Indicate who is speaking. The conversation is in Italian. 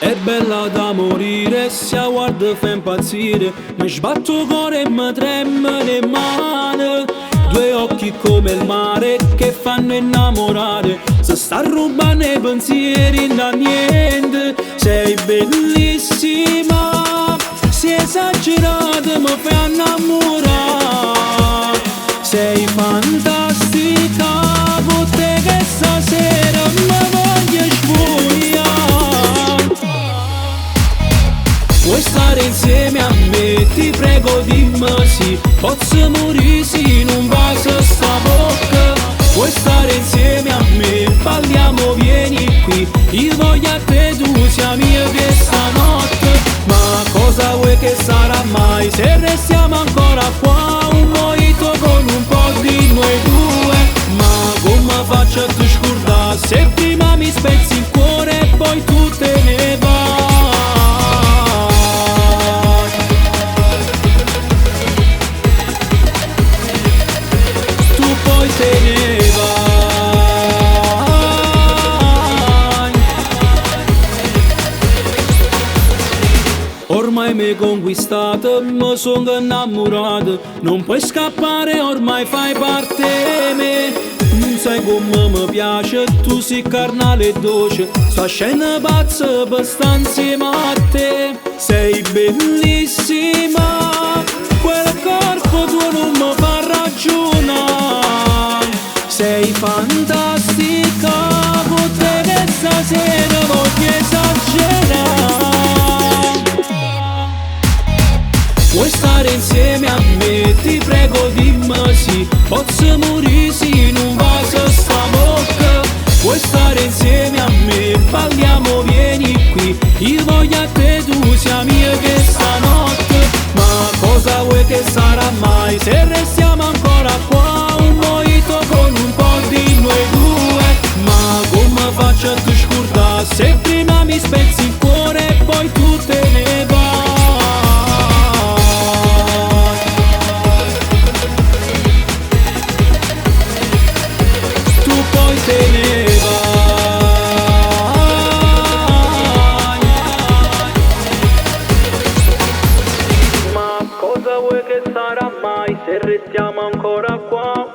Speaker 1: È bella da morire, se la guardo fa impazzire. Mi sbatto il cuore e mi tremano le mani. Due occhi come il mare che fanno innamorare. Se sta rubando i pensieri da niente. Sei bellissima, sei esagerata, mi fai innamorare. Sei fantastica, con te che stasera mi voglio spogliare. Vuoi stare insieme a me, ti prego dimmi sì. Posso morire se non basta sta bocca. Vuoi stare insieme a me, parliamo, vieni qui. Io voglio a te, tu sia mia questa notte. Ma cosa vuoi che sarà mai se restiamo ancora qua? Un mojito con un po' di noi due. Ma come faccio a te scordare se prima mi spezzi il cuore e poi tu te ne vai? Tu poi te ne vai. Ormai mi hai conquistato, mi sono innamorato. Non puoi scappare, ormai fai parte di me. Non sai come mi piace, tu sei carnale e dolce. Sta scena pazza per stare insieme a te. Sei bellissima, quel corpo tuo non mi fa ragionare. Sei fantastica, con te che stasera voglio esagerare. Vuoi stare insieme a me, ti prego dimmi sì. Posso morire se non basta sta bocca. Vuoi stare insieme a me, parliamo, vieni qui. Io voglio a te, tu sia mia questa notte. Ma cosa vuoi che sarà mai se restiamo ancora qua? Un mojito con un po' di noi due. Ma come faccio a te scordare se prima mi spezzi il cuore e poi tu te ne vai? Te ne vai. Ma cosa vuoi che sarà mai se restiamo ancora qua?